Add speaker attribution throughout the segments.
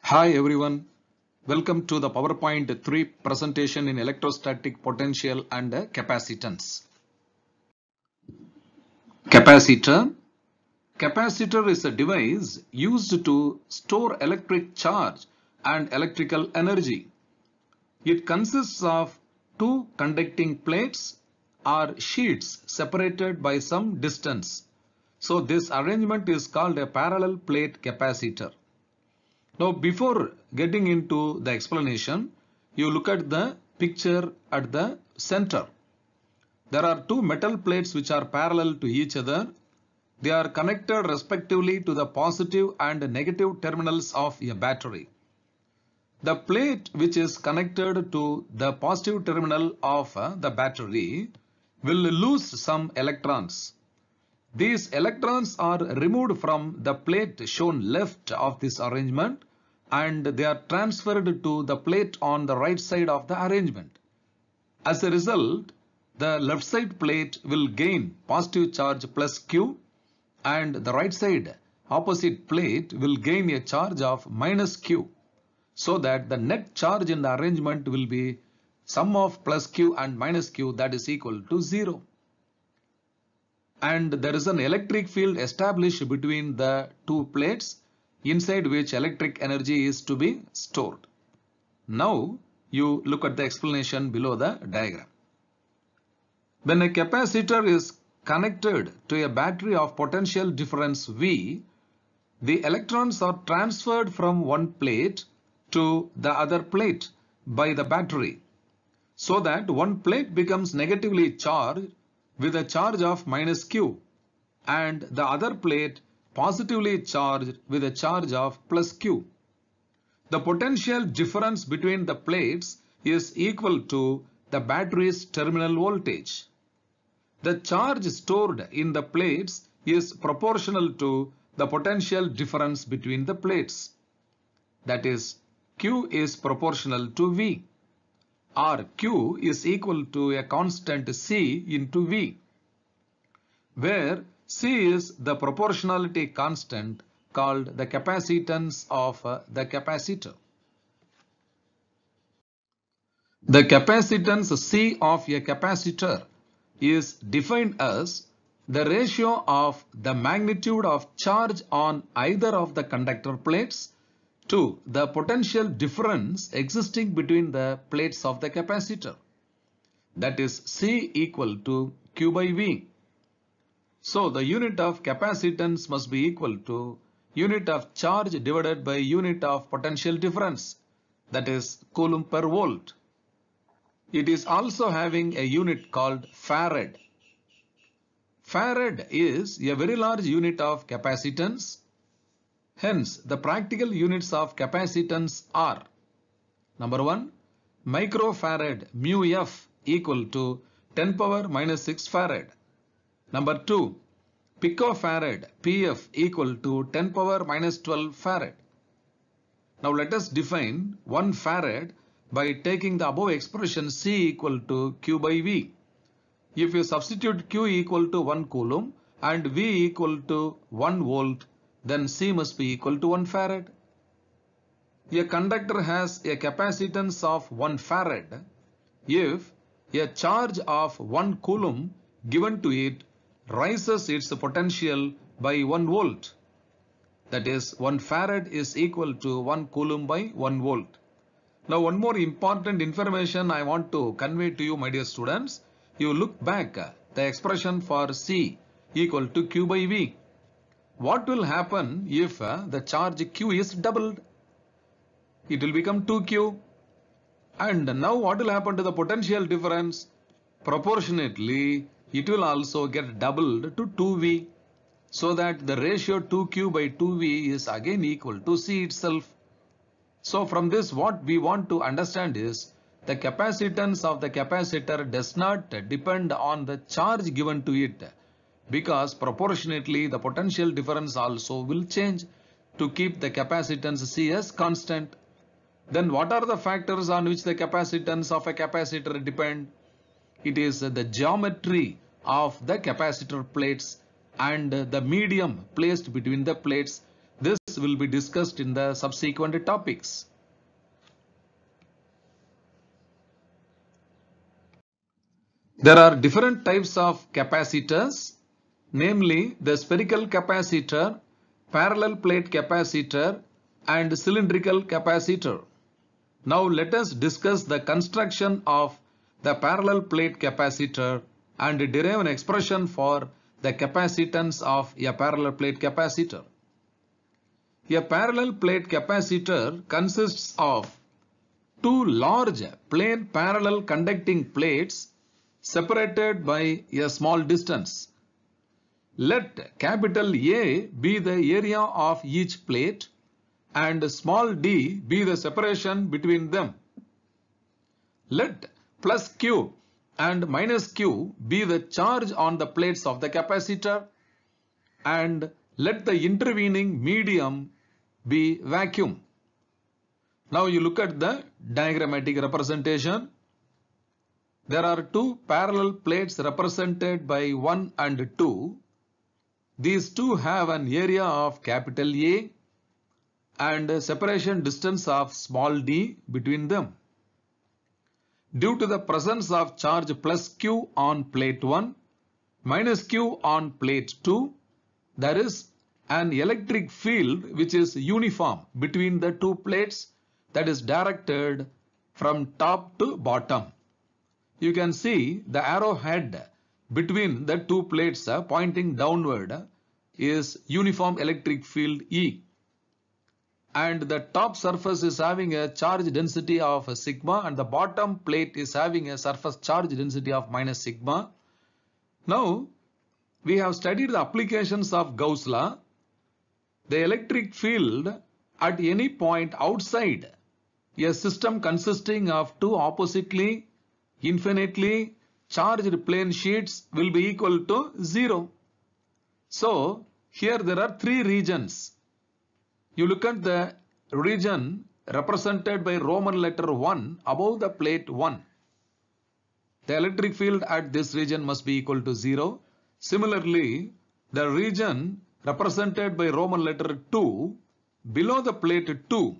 Speaker 1: Hi everyone, welcome to the PowerPoint 3 presentation in electrostatic potential and capacitance. Capacitor. Capacitor is a device used to store electric charge and electrical energy. It consists of two conducting plates or sheets separated by some distance. So this arrangement is called a parallel plate capacitor. Now, before getting into the explanation, you look at the picture at the center. There are two metal plates which are parallel to each other. They are connected respectively to the positive and negative terminals of a battery. The plate which is connected to the positive terminal of the battery will lose some electrons. These electrons are removed from the plate shown left of this arrangement and they are transferred to the plate on the right side of the arrangement. As a result, the left side plate will gain positive charge plus Q and the right side opposite plate will gain a charge of minus Q, so that the net charge in the arrangement will be sum of plus Q and minus Q, that is equal to 0. And there is an electric field established between the two plates inside which electric energy is to be stored. Now you look at the explanation below the diagram. When a capacitor is connected to a battery of potential difference V, the electrons are transferred from one plate to the other plate by the battery, so that one plate becomes negatively charged with a charge of minus Q and the other plate positively charged with a charge of plus Q. The potential difference between the plates is equal to the battery's terminal voltage. The charge stored in the plates is proportional to the potential difference between the plates. That is, Q is proportional to V, or Q is equal to a constant C into V, where C is the proportionality constant called the capacitance of the capacitor. The capacitance C of a capacitor is defined as the ratio of the magnitude of charge on either of the conductor plates to the potential difference existing between the plates of the capacitor. That is C equal to Q by V. So the unit of capacitance must be equal to unit of charge divided by unit of potential difference, that is Coulomb per volt. It is also having a unit called farad. Farad is a very large unit of capacitance. Hence, the practical units of capacitance are: number 1, microfarad mu f equal to 10 power minus 6 farad. Number 2, picofarad Pf equal to 10 power minus 12 farad. Now let us define 1 farad by taking the above expression C equal to Q by V. If you substitute Q equal to 1 coulomb and V equal to 1 volt, then C must be equal to 1 farad. A conductor has a capacitance of 1 farad if a charge of 1 coulomb given to it rises its potential by 1 volt. That is, 1 farad is equal to 1 coulomb by 1 volt. Now, one more important information I want to convey to you, my dear students. You look back the expression for C equal to Q by V. What will happen if the charge Q is doubled? It will become 2Q. And now what will happen to the potential difference? Proportionately, it will also get doubled to 2V, so that the ratio 2Q by 2V is again equal to C itself. So from this, what we want to understand is the capacitance of the capacitor does not depend on the charge given to it, because proportionately the potential difference also will change to keep the capacitance C as constant. Then what are the factors on which the capacitance of a capacitor depend? It is the geometry of the capacitor plates and the medium placed between the plates This will be discussed in the subsequent topics. There are different types of capacitors, namely the spherical capacitor, parallel plate capacitor, and cylindrical capacitor. Now let us discuss the construction of the parallel plate capacitor and derive an expression for the capacitance of a parallel plate capacitor. A parallel plate capacitor consists of two large plane parallel conducting plates separated by a small distance. Let capital A be the area of each plate and small d be the separation between them. Let plus Q and minus Q be the charge on the plates of the capacitor, and let the intervening medium be vacuum. Now you look at the diagrammatic representation. There are two parallel plates represented by 1 and 2. These two have an area of capital A and a separation distance of small d between them. Due to the presence of charge plus Q on plate 1, minus Q on plate 2, there is an electric field which is uniform between the two plates, that is directed from top to bottom. You can see the arrowhead between the two plates pointing downward is uniform electric field E. And the top surface is having a charge density of sigma, and the bottom plate is having a surface charge density of minus sigma. Now we have studied the applications of Gauss law. The electric field at any point outside a system consisting of two oppositely infinitely charged plane sheets will be equal to 0. So here there are three regions. You look at the region represented by Roman letter 1 above the plate 1. The electric field at this region must be equal to 0. Similarly, the region represented by Roman letter 2 below the plate 2.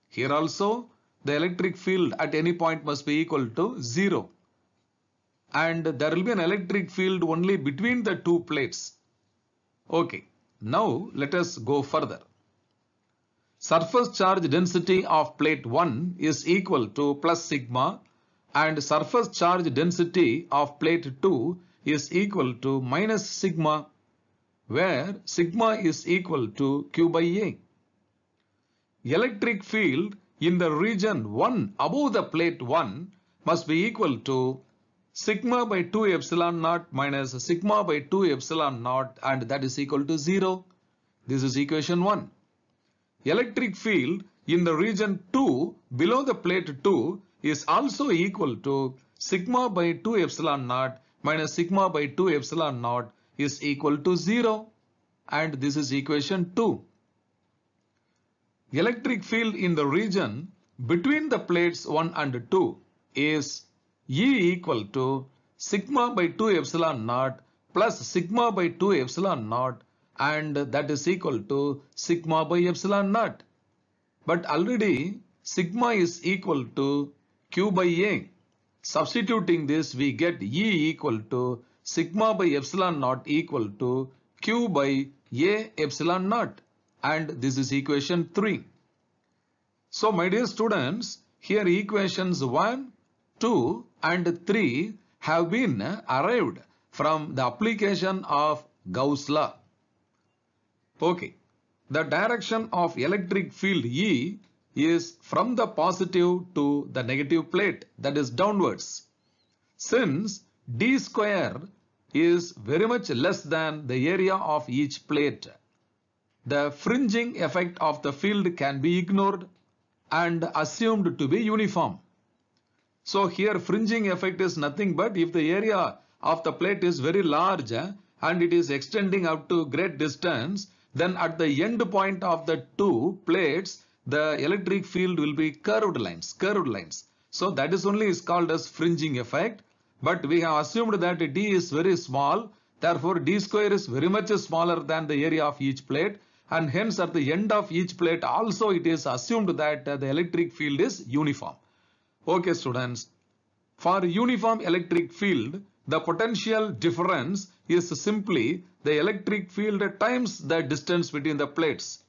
Speaker 1: Here also the electric field at any point must be equal to 0. And there will be an electric field only between the two plates. Okay, now let us go further. Surface charge density of plate 1 is equal to plus sigma, and surface charge density of plate 2 is equal to minus sigma, where sigma is equal to Q by A. Electric field in the region 1 above the plate 1 must be equal to sigma by 2 epsilon naught minus sigma by 2 epsilon naught, and that is equal to 0. This is equation 1. Electric field in the region 2 below the plate 2 is also equal to sigma by 2 epsilon naught minus sigma by 2 epsilon naught is equal to 0, and this is equation 2. Electric field in the region between the plates 1 and 2 is E equal to sigma by 2 epsilon naught plus sigma by 2 epsilon naught, and that is equal to sigma by epsilon naught. But already sigma is equal to Q by A. Substituting this, we get E equal to sigma by epsilon naught equal to Q by A epsilon naught, and this is equation 3. So my dear students, here equations 1, 2 and 3 have been arrived from the application of Gauss law. Okay, the direction of electric field E is from the positive to the negative plate, that is downwards. Since d square is very much less than the area of each plate, the fringing effect of the field can be ignored and assumed to be uniform. So here fringing effect is nothing but if the area of the plate is very large and it is extending out to great distance, then at the end point of the two plates the electric field will be curved lines. So that is only is called as fringing effect. But we have assumed that d is very small, therefore d square is very much smaller than the area of each plate, and hence at the end of each plate also it is assumed that the electric field is uniform. Okay students, for uniform electric field, the potential difference is simply the electric field times the distance between the plates.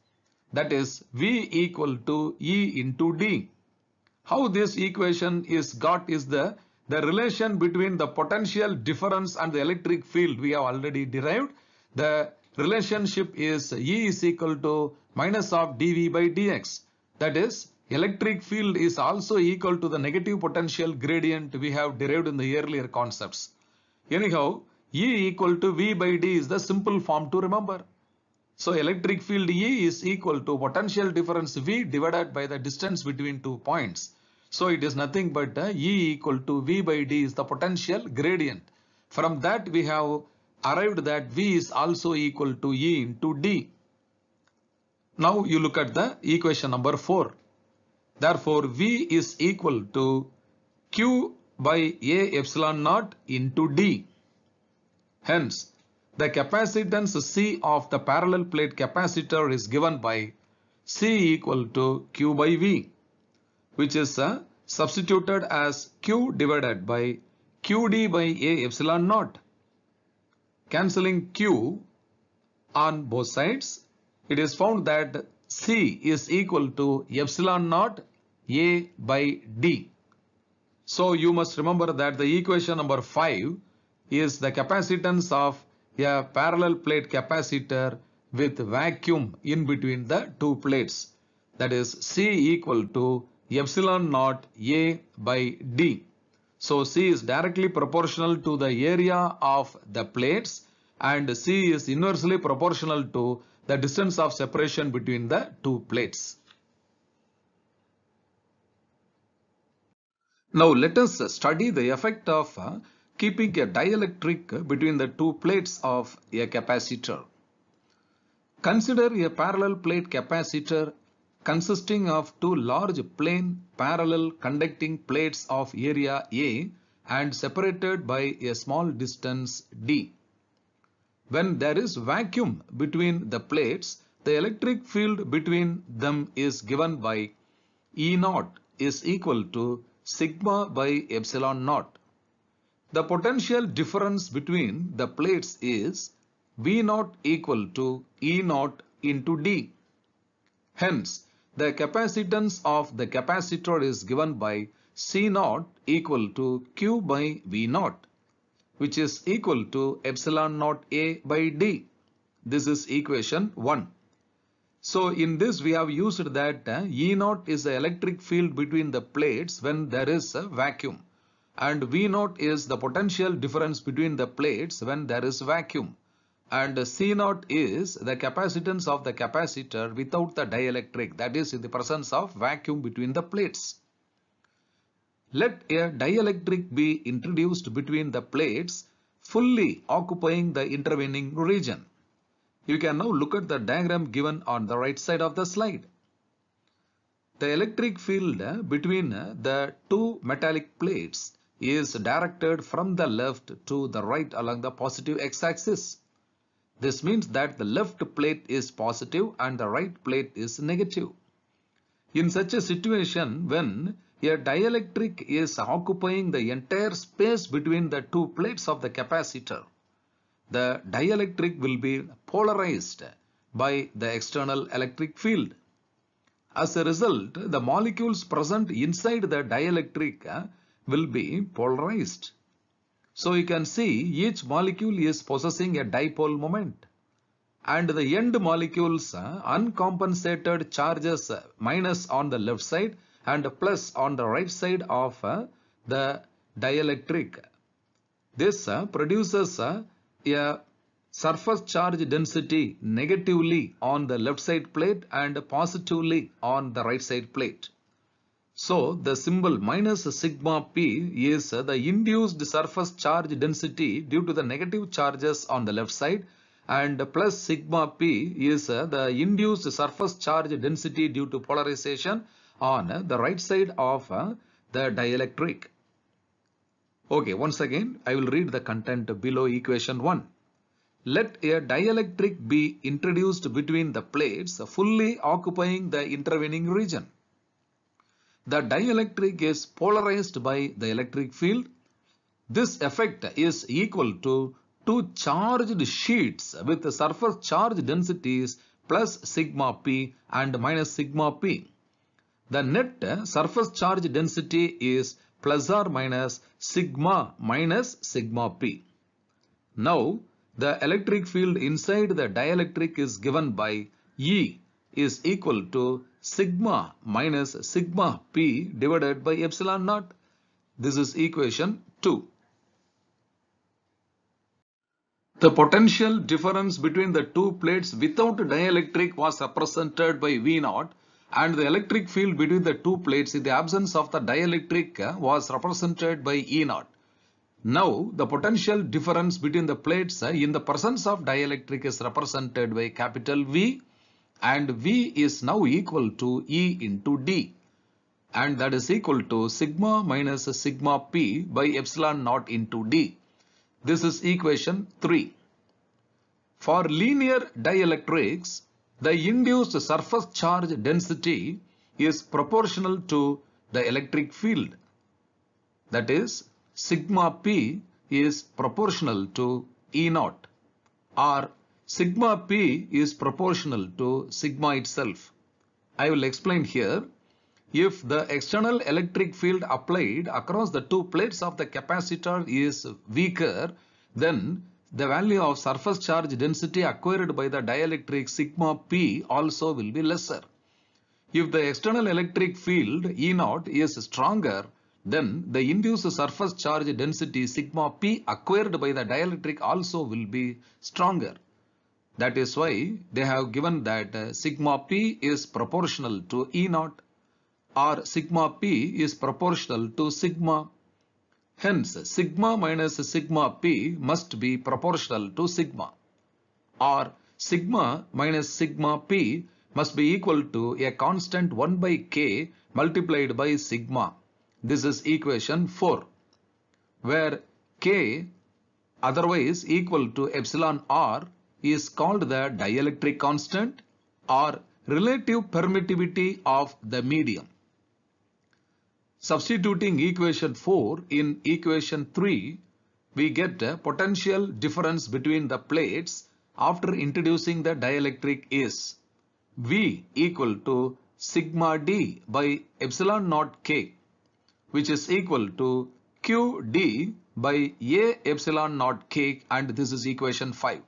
Speaker 1: That is V equal to E into D. How this equation is got is the relation between the potential difference and the electric field we have already derived. The relationship is E is equal to minus of dV by dx. That is, electric field is also equal to the negative potential gradient we have derived in the earlier concepts. Anyhow, E equal to V by D is the simple form to remember. So electric field E is equal to potential difference V divided by the distance between 2 points. So it is nothing but E equal to V by D is the potential gradient. From that we have arrived that V is also equal to E into D. Now you look at the equation number 4. Therefore V is equal to Q by A epsilon naught into D. Hence, the capacitance C of the parallel plate capacitor is given by C equal to Q by V, which is substituted as Q divided by QD by A epsilon naught. Cancelling Q on both sides, it is found that C is equal to epsilon naught A by D. So you must remember that the equation number 5 is the capacitance of a parallel plate capacitor with vacuum in between the two plates. That is C equal to epsilon naught A by D. So C is directly proportional to the area of the plates and C is inversely proportional to the distance of separation between the two plates. Now let us study the effect of keeping a dielectric between the two plates of a capacitor. Consider a parallel plate capacitor consisting of two large plane parallel conducting plates of area A and separated by a small distance d. When there is vacuum between the plates, the electric field between them is given by E naught is equal to sigma by epsilon naught. The potential difference between the plates is V naught equal to E naught into D. Hence, the capacitance of the capacitor is given by C naught equal to Q by V naught, which is equal to epsilon naught A by D. This is equation 1. So in this we have used that E naught is the electric field between the plates when there is a vacuum, and V naught is the potential difference between the plates when there is vacuum, and C naught is the capacitance of the capacitor without the dielectric, that is in the presence of vacuum between the plates. Let a dielectric be introduced between the plates fully occupying the intervening region. You can now look at the diagram given on the right side of the slide. The electric field between the two metallic plates is directed from the left to the right along the positive x-axis. This means that the left plate is positive and the right plate is negative. In such a situation, when a dielectric is occupying the entire space between the two plates of the capacitor, the dielectric will be polarized by the external electric field. As a result, the molecules present inside the dielectric will be polarized. So you can see each molecule is possessing a dipole moment, and the end molecules uncompensated charges minus on the left side and plus on the right side of the dielectric. This produces a surface charge density negatively on the left side plate and positively on the right side plate. So the symbol minus sigma p is the induced surface charge density due to the negative charges on the left side, and plus sigma p is the induced surface charge density due to polarization on the right side of the dielectric. Okay, once again I will read the content below equation 1. Let a dielectric be introduced between the plates fully occupying the intervening region. The dielectric is polarized by the electric field. This effect is equal to two charged sheets with surface charge densities plus sigma p and minus sigma p. The net surface charge density is plus or minus sigma minus sigma p. Now, the electric field inside the dielectric is given by E is equal to sigma minus sigma p divided by epsilon naught. This is equation 2. The potential difference between the two plates without dielectric was represented by V naught, and the electric field between the two plates in the absence of the dielectric was represented by E naught. Now, the potential difference between the plates in the presence of dielectric is represented by capital V, and V is now equal to E into D, and that is equal to sigma minus sigma P by epsilon naught into D. This is equation 3. For linear dielectrics, the induced surface charge density is proportional to the electric field. That is, sigma P is proportional to E naught, or sigma P is proportional to sigma itself. I will explain here. If the external electric field applied across the two plates of the capacitor is weaker, then the value of surface charge density acquired by the dielectric sigma P also will be lesser. If the external electric field E naught is stronger, then the induced surface charge density sigma P acquired by the dielectric also will be stronger. That is why they have given that sigma P is proportional to E naught, or sigma P is proportional to sigma. Hence, sigma minus sigma P must be proportional to sigma, or sigma minus sigma P must be equal to a constant 1 by k multiplied by sigma. This is equation 4, where k, otherwise equal to epsilon r, is called the dielectric constant or relative permittivity of the medium. Substituting equation 4 in equation 3, we get a potential difference between the plates after introducing the dielectric is V equal to sigma d by epsilon naught k, which is equal to Qd by A epsilon naught k, and this is equation 5.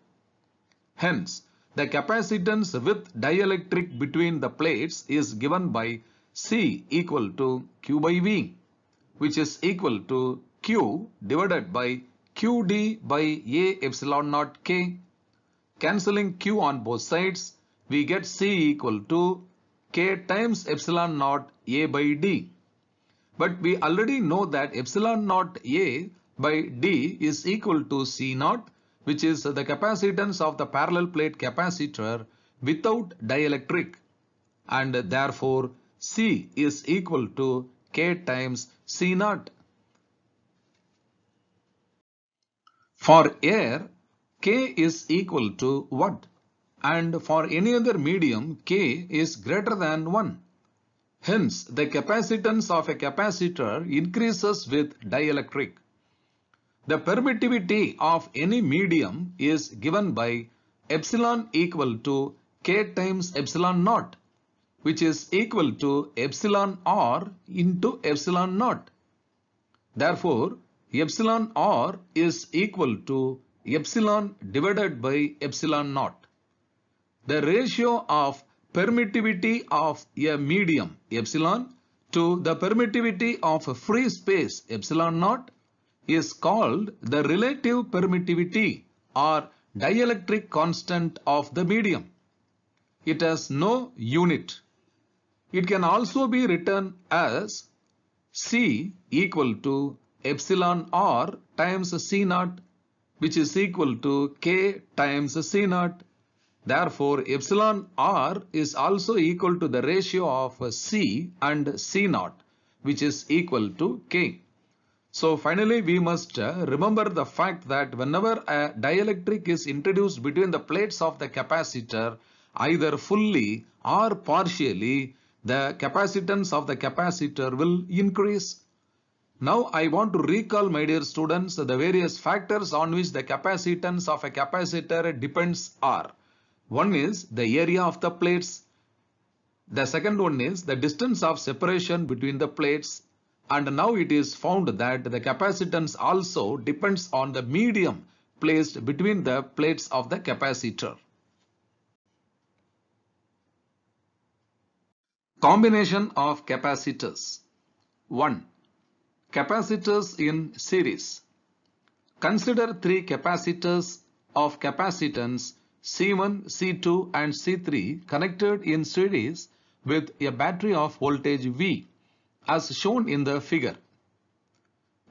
Speaker 1: Hence, the capacitance with dielectric between the plates is given by C equal to Q by V, which is equal to Q divided by Qd by A epsilon naught k. Cancelling Q on both sides, we get C equal to K times epsilon naught A by D. But we already know that epsilon naught A by D is equal to C naught, which is the capacitance of the parallel plate capacitor without dielectric, and therefore C is equal to K times C naught. For air, K is equal to what? And for any other medium, K is greater than 1. Hence, the capacitance of a capacitor increases with dielectric. The permittivity of any medium is given by epsilon equal to K times epsilon naught, which is equal to epsilon r into epsilon naught. Therefore, epsilon r is equal to epsilon divided by epsilon naught. The ratio of permittivity of a medium epsilon to the permittivity of a free space epsilon naught is called the relative permittivity or dielectric constant of the medium. It has no unit. It can also be written as C equal to epsilon r times C naught, which is equal to K times C naught. Therefore, epsilon r is also equal to the ratio of C and C naught, which is equal to K. So finally, we must remember the fact that whenever a dielectric is introduced between the plates of the capacitor, either fully or partially, the capacitance of the capacitor will increase. Now I want to recall, my dear students, the various factors on which the capacitance of a capacitor depends are. One is the area of the plates. The second one is the distance of separation between the plates. And now it is found that the capacitance also depends on the medium placed between the plates of the capacitor. Combination of capacitors. 1. Capacitors in series. Consider three capacitors of capacitance C1, C2 and C3 connected in series with a battery of voltage V as shown in the figure.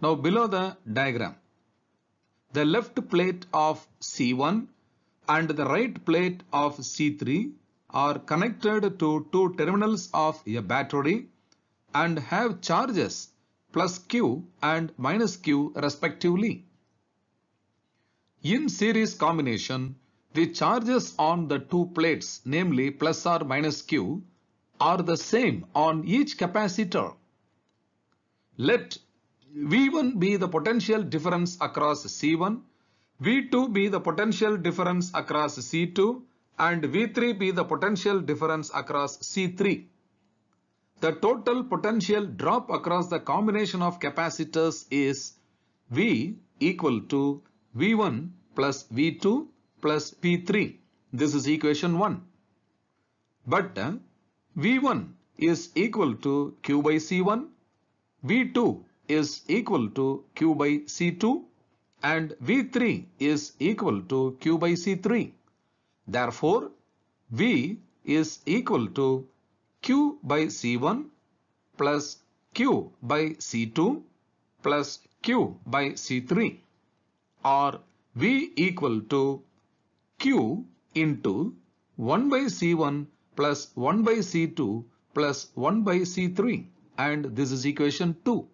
Speaker 1: Now below the diagram, the left plate of C1 and the right plate of C3 are connected to two terminals of a battery and have charges plus Q and minus Q respectively. In series combination, the charges on the two plates, namely plus or minus Q, are the same on each capacitor. Let V1 be the potential difference across C1, V2 be the potential difference across C2 and V3 be the potential difference across C3. The total potential drop across the combination of capacitors is V equal to V1 plus V2 plus P3. This is equation 1. But V1 is equal to Q by C1, V2 is equal to Q by C2 and V3 is equal to Q by C3. Therefore, V is equal to Q by C1 plus Q by C2 plus Q by C3, or V equal to Q into 1 by C1 plus 1 by C2 plus 1 by C3, and this is equation 2.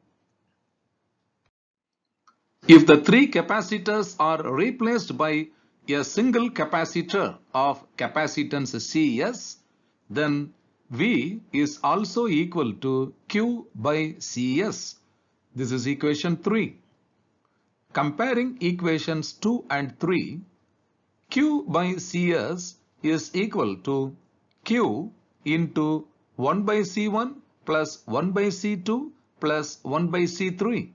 Speaker 1: If the three capacitors are replaced by a single capacitor of capacitance Cs, then V is also equal to Q by Cs. This is equation 3. Comparing equations 2 and 3, Q by Cs is equal to Q into 1 by C1 plus 1 by C2 plus 1 by C3.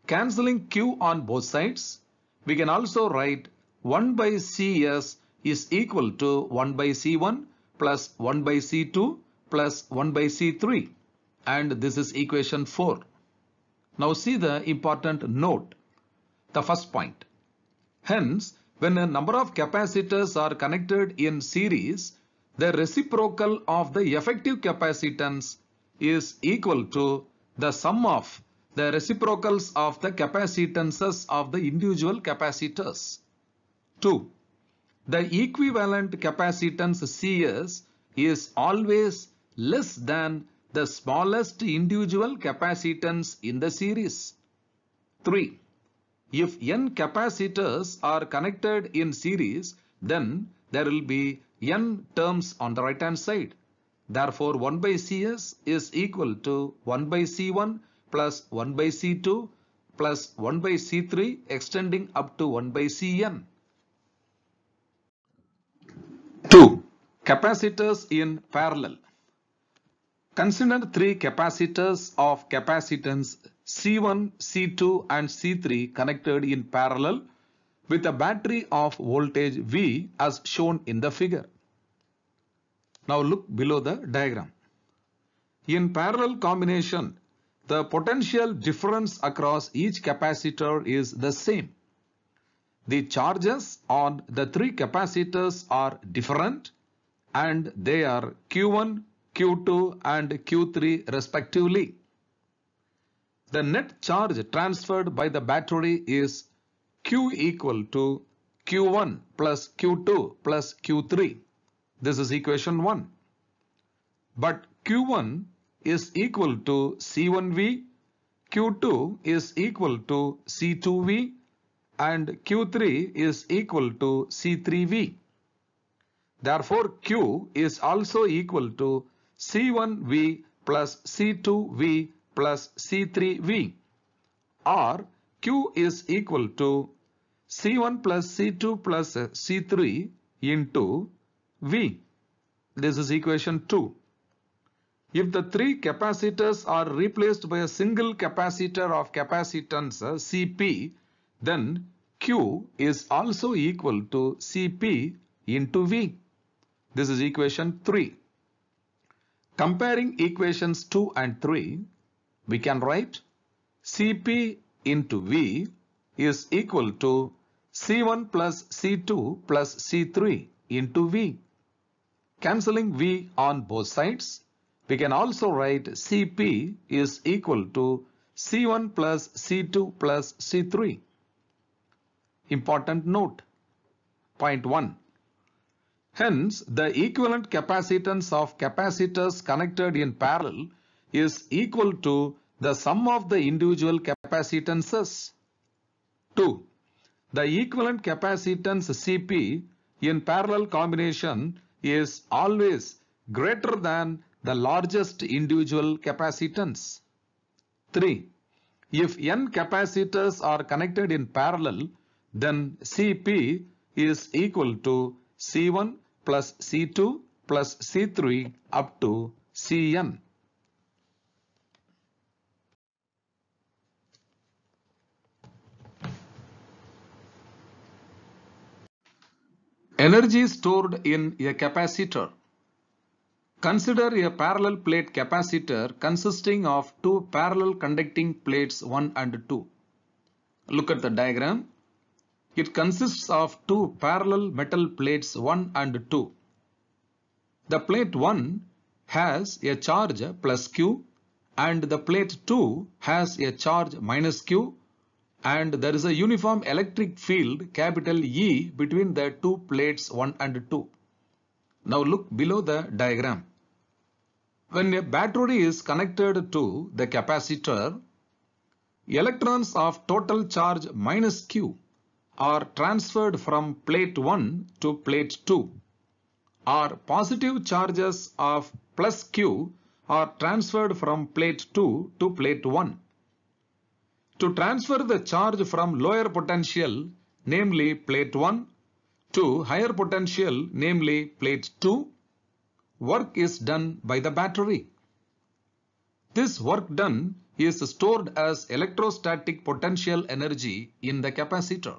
Speaker 1: Cancelling Q on both sides, we can also write 1 by Cs is equal to 1 by C1 plus 1 by C2 plus 1 by C3, and this is equation 4. Now see the important note, the first point. Hence, when a number of capacitors are connected in series, the reciprocal of the effective capacitance is equal to the sum of the reciprocals of the capacitances of the individual capacitors. 2. The equivalent capacitance Cs is always less than the smallest individual capacitance in the series. 3. If n capacitors are connected in series, then there will be n terms on the right hand side. Therefore, 1 by Cs is equal to 1 by C1 plus 1 by C2 plus 1 by C3 extending up to 1 by Cn. 2. Capacitors in parallel. Consider three capacitors of capacitance C1, C2 and C3 connected in parallel with a battery of voltage V as shown in the figure. Now look below the diagram. In parallel combination, the potential difference across each capacitor is the same. The charges on the three capacitors are different and they are Q1, Q2 and Q3 respectively. The net charge transferred by the battery is Q equal to Q1 plus Q2 plus Q3. This is equation 1. But Q1 is equal to C1V, Q2 is equal to C2V and Q3 is equal to C3V. Therefore, Q is also equal to C1V plus C2V plus C3V, or Q is equal to C1 plus C2 plus C3 into V. This is equation 2. If the three capacitors are replaced by a single capacitor of capacitance Cp, then Q is also equal to Cp into V. This is equation 3. Comparing equations 2 and 3, we can write Cp into V is equal to C1 plus C2 plus C3 into V. Cancelling V on both sides, we can also write Cp is equal to C1 plus C2 plus C3. Important note. Point 1. Hence, the equivalent capacitance of capacitors connected in parallel is equal to the sum of the individual capacitances. 2. The equivalent capacitance Cp in parallel combination is always greater than the largest individual capacitance. 3. If n capacitors are connected in parallel, then Cp is equal to C1 plus C2 plus C3 up to Cn. Energy stored in a capacitor. Consider a parallel plate capacitor consisting of two parallel conducting plates 1 and 2. Look at the diagram. It consists of two parallel metal plates 1 and 2. The plate 1 has a charge plus Q and the plate 2 has a charge minus Q, and there is a uniform electric field capital E between the two plates 1 and 2. Now look below the diagram. When a battery is connected to the capacitor, electrons of total charge minus Q are transferred from plate 1 to plate 2, or positive charges of plus Q are transferred from plate 2 to plate 1. To transfer the charge from lower potential, namely plate 1, to higher potential, namely plate 2, work is done by the battery. This work done is stored as electrostatic potential energy in the capacitor.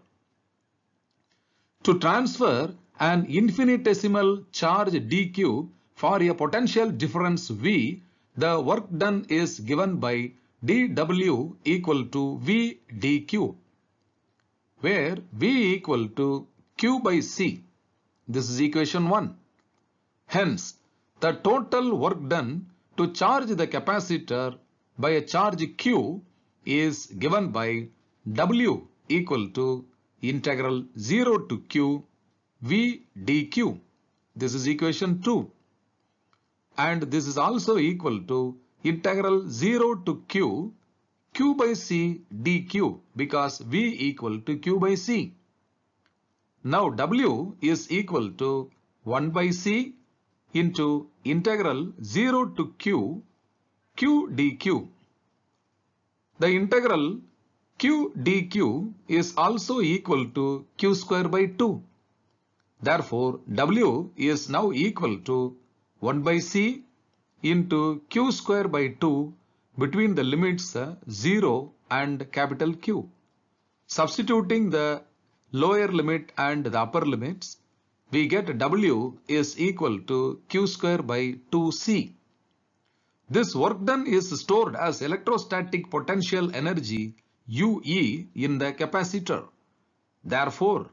Speaker 1: To transfer an infinitesimal charge dq for a potential difference V, the work done is given by dW equal to V dq, where V equal to Q by C. This is equation 1. Hence, the total work done to charge the capacitor by a charge Q is given by W equal to integral 0 to Q V dq. This is equation 2. And this is also equal to integral 0 to Q Q by C dq, because V equal to Q by C. Now W is equal to 1 by C into integral 0 to Q Q dq. The integral Q dq is also equal to Q square by 2. Therefore, W is now equal to 1 by C into Q square by 2 between the limits 0 and capital Q. Substituting the lower limit and the upper limits, we get W is equal to Q square by 2C. This work done is stored as electrostatic potential energy UE in the capacitor. Therefore,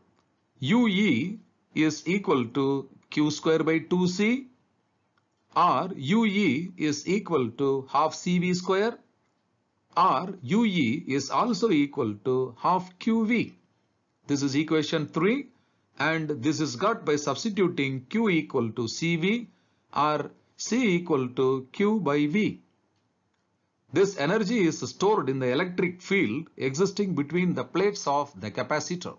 Speaker 1: UE is equal to Q square by 2C, or UE is equal to half CV square, or UE is also equal to half QV. This is equation 3, and this is got by substituting Q equal to CV or C equal to Q by V. This energy is stored in the electric field existing between the plates of the capacitor.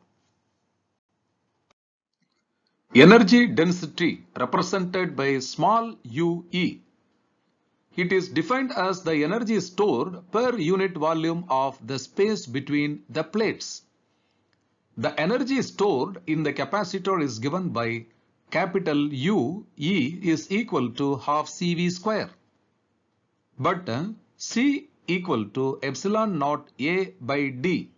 Speaker 1: Energy density represented by small ue. It is defined as the energy stored per unit volume of the space between the plates. The energy stored in the capacitor is given by capital U, E is equal to half CV square. But C equal to epsilon naught A by D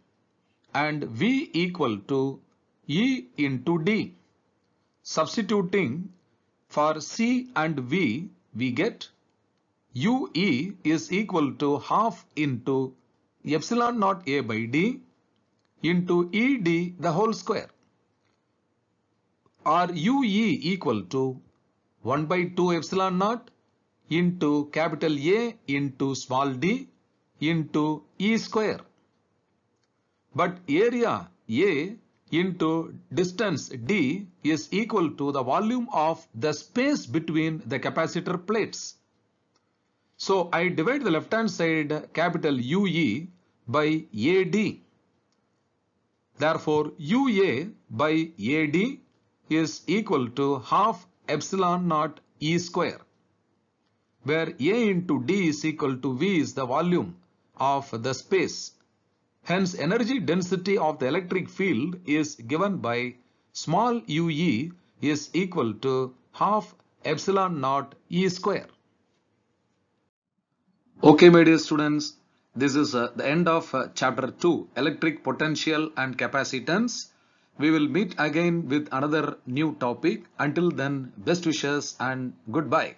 Speaker 1: and V equal to E into D. Substituting for C and V, we get UE is equal to half into epsilon naught A by D into ED the whole square, or UE equal to 1 by 2 epsilon naught into capital A into small d into E square. But area A into distance D is equal to the volume of the space between the capacitor plates. So I divide the left hand side capital UE by AD. Therefore, UA by AD is equal to half epsilon naught E square, where A into D is equal to V is the volume of the space. Hence, energy density of the electric field is given by small ue is equal to half epsilon naught E square. Okay, my dear students, this is the end of chapter 2, electric potential and capacitance. We will meet again with another new topic. Until then, best wishes and goodbye.